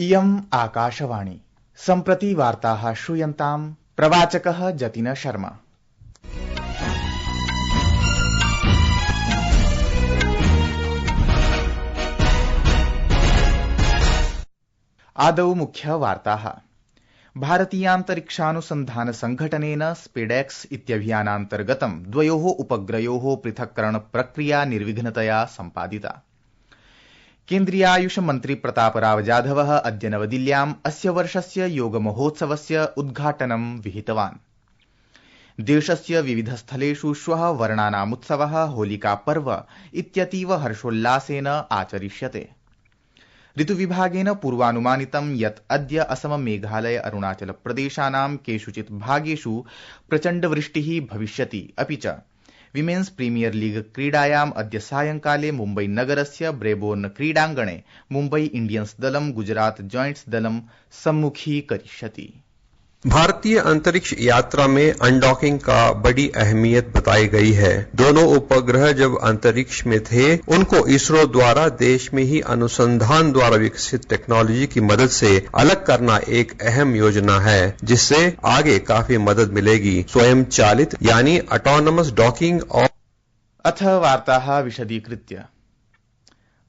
इयम् आकाशवाणी सम्प्रति वार्ताः श्रूयन्ताम् प्रवाचकः जतिन शर्मा। आदौ मुख्यवार्ताः। भारतीयान्तरिक्षानुसन्धान संघटनेन स्पेडेक्स इत्यभियानान्तर्गतं द्वयोः उपग्रयोः पृथक्करण प्रक्रिया निर्विघ्नतया सम्पादिता। केन्द्रीयायुष मन्त्री प्रतापराव जाधवः अद्य नवदिल्ल्याम् अस्य वर्षस्य योगमहोत्सवस्य उद्घाटनं विहितवान्। देशस्य विविधस्थलेषु श्वः वर्णानामुत्सवः होलिकापर्व इत्यतीव हर्षोल्लासेन आचरिष्यते। ऋतुविभागेन पूर्वानुमानितं यत् अद्य असम मेघालय अरुणाचल प्रदेशानां केषुचित् भागेषु प्रचण्डवृष्टिः भविष्यति। अपि च विमेन्स प्रीमियर लीग क्रीडायाम् अद्य सायंकाले मुम्बई नगरस्य ब्रेबोर्न क्रीडाङ्गणे मुम्बई इंडियन्स दलं गुजरात जॉयंट्स दलं सम्मुखीकरिष्यति। भारतीय अंतरिक्ष यात्रा में अनडॉकिंग का बड़ी अहमियत बताई गई है। दोनों उपग्रह जब अंतरिक्ष में थे, उनको इसरो द्वारा देश में ही अनुसंधान द्वारा विकसित टेक्नोलॉजी की मदद से अलग करना एक अहम योजना है, जिससे आगे काफी मदद मिलेगी। स्वयं चालित यानी ऑटोनमस डॉकिंग और अथ वार्ताः विशदीकृत्य।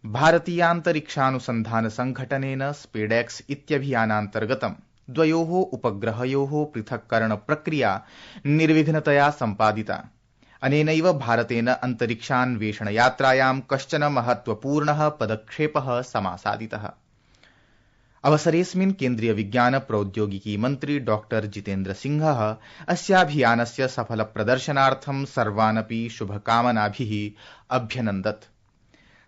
भारतीयान्तरिक्षानुसन्धान संघटनेन स्पेडेक्स इत्यभियानान्तर्गतं द्वयोः उपग्रहयोः पृथक्करण प्रक्रिया निर्विघ्नतया सम्पादिता। अनेनैव भारतेन अन्तरिक्षान्वेषण यात्रायां कश्चन महत्वपूर्णः पदक्षेपः समासादितः। अवसरेऽस्मिन् केन्द्रीय विज्ञान प्रौद्योगिकी मन्त्री डॉक्टर जितेन्द्र सिंहः अस्याभियानस्य सफल प्रदर्शनार्थं सर्वानपि शुभकामनाभिः अभ्यनन्दत्।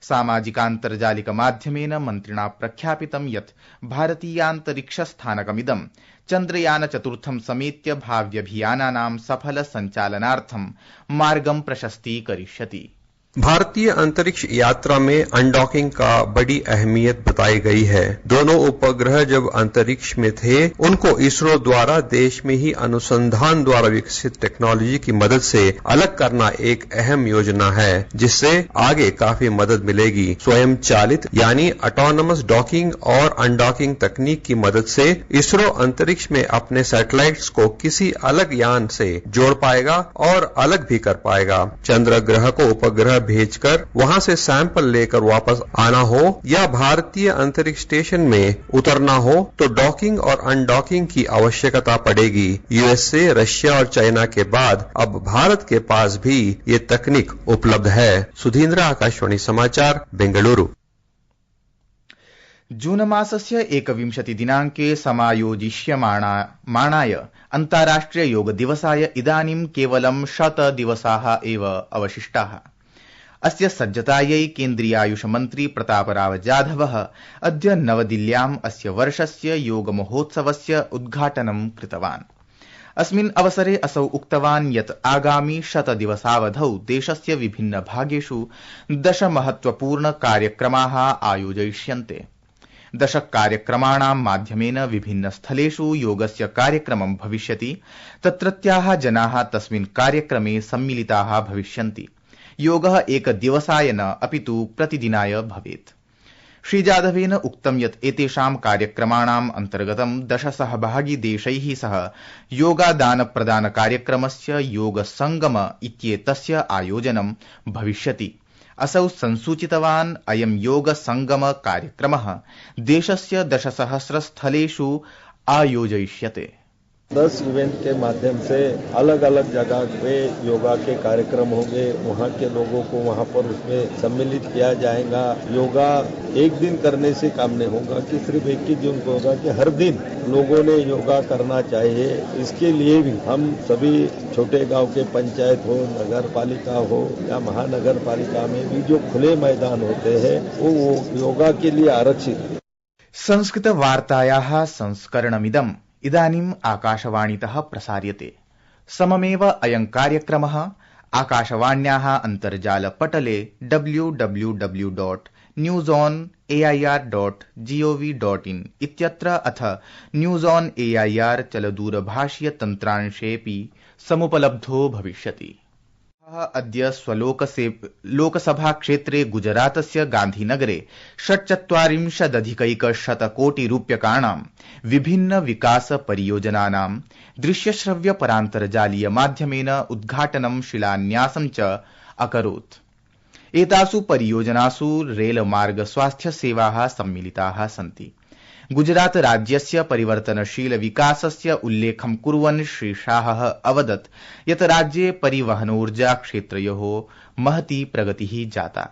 सामाजिकान्तर्जालिक माध्यमेन मन्त्रिणा प्रख्यापितं यत् भारतीयान्तरिक्षस्थानकमिदं चन्द्रयान चतुर्थं समेत्य भाव्यभियानानां सफल सञ्चालनार्थं मार्गं प्रशस्तीकरिष्यति। भारतीय अंतरिक्ष यात्रा में अनडॉकिंग का बड़ी अहमियत बताई गई है। दोनों उपग्रह जब अंतरिक्ष में थे, उनको इसरो द्वारा देश में ही अनुसंधान द्वारा विकसित टेक्नोलॉजी की मदद से अलग करना एक अहम योजना है, जिससे आगे काफी मदद मिलेगी। स्वयं चालित यानी ऑटोनमस डॉकिंग और अनडॉकिंग तकनीक की मदद से इसरो अंतरिक्ष में अपने सैटेलाइट्स को किसी अलग यान से जोड़ पाएगा और अलग भी कर पाएगा। चंद्र ग्रह को उपग्रह भेजकर वहां से सैंपल लेकर वापस आना हो या भारतीय अंतरिक्ष स्टेशन में उतरना हो, तो डॉकिंग और अनडॉकिंग की आवश्यकता पड़ेगी। यूएसए, रशिया और चाइना के बाद अब भारत के पास भी ये तकनीक उपलब्ध है। सुधीन्द्र, आकाशवाणी समाचार, बेंगलुरु। जून मासस्य 21 दिनाङ्के समायोजिष्यमाणाय अन्ताराष्ट्रिय योग दिवसाय इदानीं केवलं 100 दिवसाः एव अवशिष्टाः। अस्य सज्जतायै केन्द्रीयायुष मन्त्री प्रतापराव जाधवः अद्य नवदिल्ल्याम् अस्य वर्षस्य योगमहोत्सवस्य उद्घाटनं कृतवान्। अस्मिन् अवसरे असौ उक्तवान् यत् आगामि 100 दिवसावधौ देशस्य विभिन्न भागेषु 10 महत्वपूर्ण कार्यक्रमाः आयोजयिष्यन्ते। 10 कार्यक्रमाणां माध्यमेन विभिन्न स्थलेषु योगस्य कार्यक्रमं भविष्यति। तत्रत्याः जनाः तस्मिन् कार्यक्रमे सम्मिलिताः भविष्यन्ति। योगः एकदिवसाय न अपितु प्रतिदिनाय भवेत्। श्रीजाधवेन उक्तं यत् एतेषां कार्यक्रमाणाम् अन्तर्गतं 10 सहभागी देशैः सह योगादान प्रदान कार्यक्रमस्य योग संगम इत्येतस्य आयोजनं भविष्यति। असौ संसूचितवान् अयं योग संगम कार्यक्रमः देशस्य 10,000 स्थलेषु आयोजयिष्यते। 10 इवेंट के माध्यम से अलग अलग जगह पे योगा के कार्यक्रम होंगे। वहाँ के लोगों को वहाँ पर उसमें सम्मिलित किया जाएगा। योगा एक दिन करने से काम नहीं होगा कि सिर्फ 21 जून को होगा कि हर दिन लोगों ने योगा करना चाहिए। इसके लिए भी हम सभी छोटे गांव के पंचायत हो, नगर पालिका हो या महानगर पालिका में भी जो खुले मैदान होते हैं वो योगा के लिए आरक्षित है। संस्कृत वार्तायाः संस्करणमिदम् इदानीम् आकाशवाणीतः प्रसार्यते। सममेव अयं कार्यक्रमः आकाशवाण्याः अन्तर्जालपटले www.newsonair.gov.in इत्यत्र अथ न्यूज ऑन एआईआर चलदूरभाषीय तन्त्रांशेऽपि समुपलब्धो भविष्यति। अद्य स्वलोकसभाक्षेत्रे गुजरातस्य गान्धीनगरे 47,000 कोटिरूप्यकाणां विभिन्न विकास परियोजनानां दृश्यश्रव्यपरान्तर्जालीय माध्यमेन उद्घाटनं शिलान्यासं च अकरोत्। एतासु परियोजनासु रेलमार्ग स्वास्थ्य सेवाः सम्मिलिताः सन्ति। गुजरात राज्यस्य परिवर्तनशील विकासस्य उल्लेखं कुर्वन् श्री शाहः अवदत् यत् राज्ये परिवहनोर्जा क्षेत्रयोः महती प्रगतिः जाता।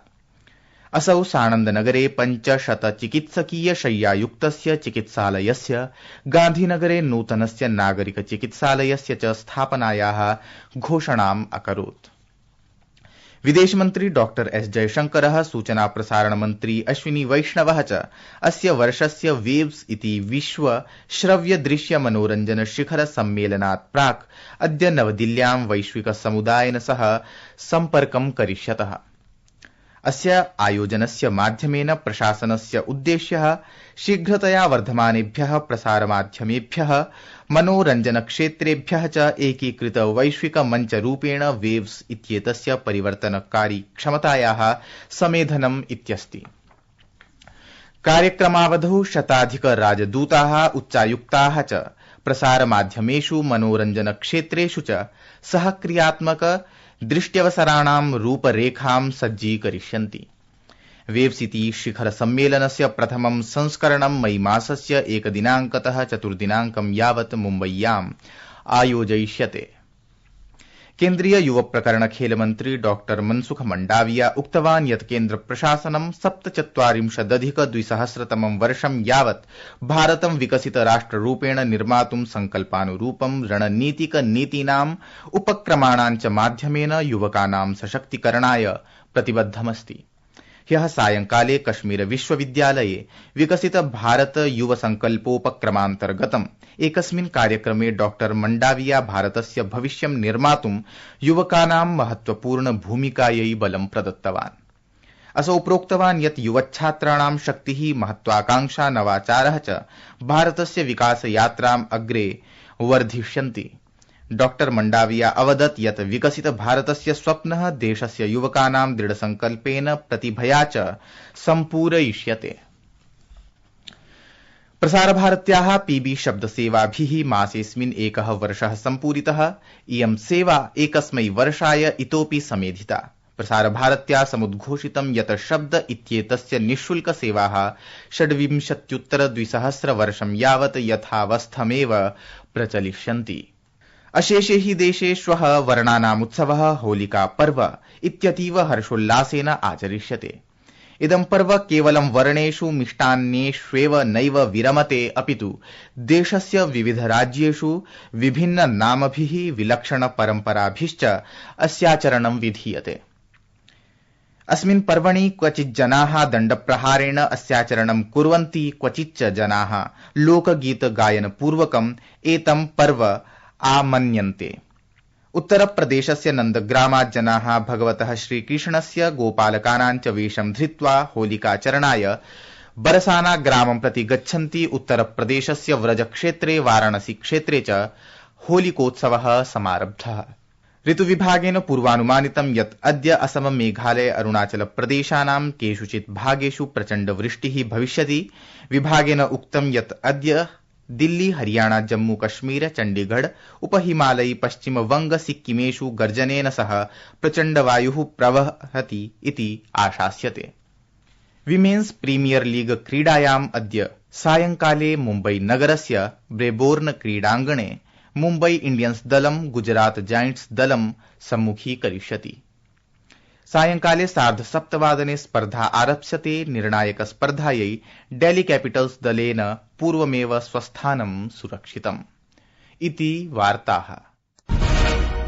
असौ साणन्दनगरे 500 चिकित्सकीय शय्यायुक्तस्य चिकित्सालयस्य, गान्धीनगरे नूतनस्य नागरिक चिकित्सालयस्य च स्थापनायाः घोषणाम् अकरोत्। विदेशमन्त्री डॉक्टर एस जयशंकरः, सूचना प्रसारण मन्त्री अश्विनी वैष्णवः च अस्य वर्षस्य वेव्स इति विश्व श्रव्य दृश्य मनोरञ्जन शिखर सम्मेलनात् प्राक् अद्य नवदिल्ल्यां वैश्विक समुदायेन सह सम्पर्कं करिष्यतः। अस्य आयोजनस्य माध्यमेन प्रशासनस्य उद्देश्यः शीघ्रतया वर्धमानेभ्यः प्रसारमाध्यमेभ्यः मनोरञ्जनक्षेत्रेभ्यः च एकीकृत वैश्विक मञ्चरूपेण वेव्स इत्येतस्य परिवर्तनकारी क्षमतायाः समेधनम् इत्यस्ति। कार्यक्रमावधौ शताधिक राजदूताः, उच्चायुक्ताः च प्रसारमाध्यमेषु मनोरञ्जनक्षेत्रेषु च सहक्रियात्मक दृष्ट्यवसराणां रूपरेखां सज्जीकरिष्यन्ति। वेव्स इति शिखर सम्मेलनस्य प्रथमं संस्करणं मई मासस्य 1 दिनाङ्कतः 4 दिनाङ्कं यावत् मुम्बय्याम् आयोजयिष्यते। केन्द्रीय युव प्रकरण खेल मन्त्री डॉक्टर मनसुख मंडाविया उक्तवान् यत् केन्द्र प्रशासनं 47,200 वर्षं यावत् भारतं विकसित राष्ट्ररूपेण निर्मातुं संकल्पानुरूपं रणनीतिक नीतीनाम् उपक्रमाणां च माध्यमेन युवकानां सशक्तीकरणाय प्रतिबद्धमस्ति। ह्यः सायंकाले कश्मीर विश्वविद्यालये विकसित भारत युव संकल्पोपक्रमान्तर्गतम् एकस्मिन् कार्यक्रमे डॉक्टर मंडाविया भारतस्य भविष्यं निर्मातुं युवकानां महत्वपूर्ण भूमिकायै बलं प्रदत्तवान्। असौ प्रोक्तवान् यत् युवच्छात्राणां शक्तिः, महत्वाकांक्षा, नवाचारः च भारतस्य विकासयात्राम् अग्रे वर्धिष्यन्ति। डॉक्टर मंडाविया अवदत् यत् विकसित भारतस्य स्वप्नः देशस्य युवकानां दृढसंकल्पेन प्रतिभया च सम्पूरयिष्यते। प्रसारभारत्याः पीबी शब्दसेवाभिः मासेऽस्मिन् 1 वर्षः सम्पूरितः। इयं सेवा एकस्मै वर्षाय इतोऽपि समेधिता। प्रसारभारत्या समुद्घोषितं यत् शब्द इत्येतस्य निःशुल्क सेवाः 26,200 वर्षं यावत् यथावस्थमेव प्रचलिष्यन्ति। अशेषे हि देशे श्वः वर्णानामुत्सवः होलिका पर्व इत्यतीव हर्षोल्लासेन आचरिष्यते। इदं पर्व केवलं वर्णेषु मिष्टान्नेष्वेव नैव विरमते, अपितु देशस्य विविध राज्येषु विभिन्न नामभिः विलक्षण परम्पराभिश्च अस्याचरणं विधीयते। अस्मिन् पर्वणि क्वचित् जनाः दण्डप्रहारेण अस्याचरणं कुर्वन्ति, क्वचिच्च जनाः लोकगीत गायन पूर्वकम् एतं पर्व आमन्यन्ते। उत्तरप्रदेशस्य नन्दग्रामात् जनाः भगवतः श्रीकृष्णस्य गोपालकानां च वेषं धृत्वा होलिकाचरणाय बरसाना ग्रामं प्रति गच्छन्ति। उत्तरप्रदेशस्य व्रजक्षेत्रे, वाराणसी क्षेत्रे च होलिकोत्सवः समारब्धः। ऋतुविभागेन पूर्वानुमानितं यत् अद्य असम, मेघालय, अरुणाचल प्रदेशानां केषुचित् भागेषु प्रचण्ड वृष्टिः भविष्यति। विभागेन उक्तं यत् अद्य दिल्ली, हरियाणा, जम्मू कश्मीर, चण्डीगढ़, उपहिमालयी, पश्चिम वंग, सिक्किमेषु गर्जनेन सह प्रचण्डवायुः प्रवहति इति आशास्यते। विमेन्स प्रीमियर लीग क्रीडायाम् अद्य सायंकाले मुम्बई नगरस्य ब्रेबोर्न क्रीडाङ्गणे मुम्बई इंडियन्स दलं गुजरात जायंट्स दलं सम्मुखीकरिष्यति। सायंकाले 7:30 स्पर्धा आरप्स्यते। निर्णायक स्पर्धायै डेल्ही कैपिटल्स दलेन पूर्वमेव स्वस्थानं सुरक्षितम्। इति वार्ताः।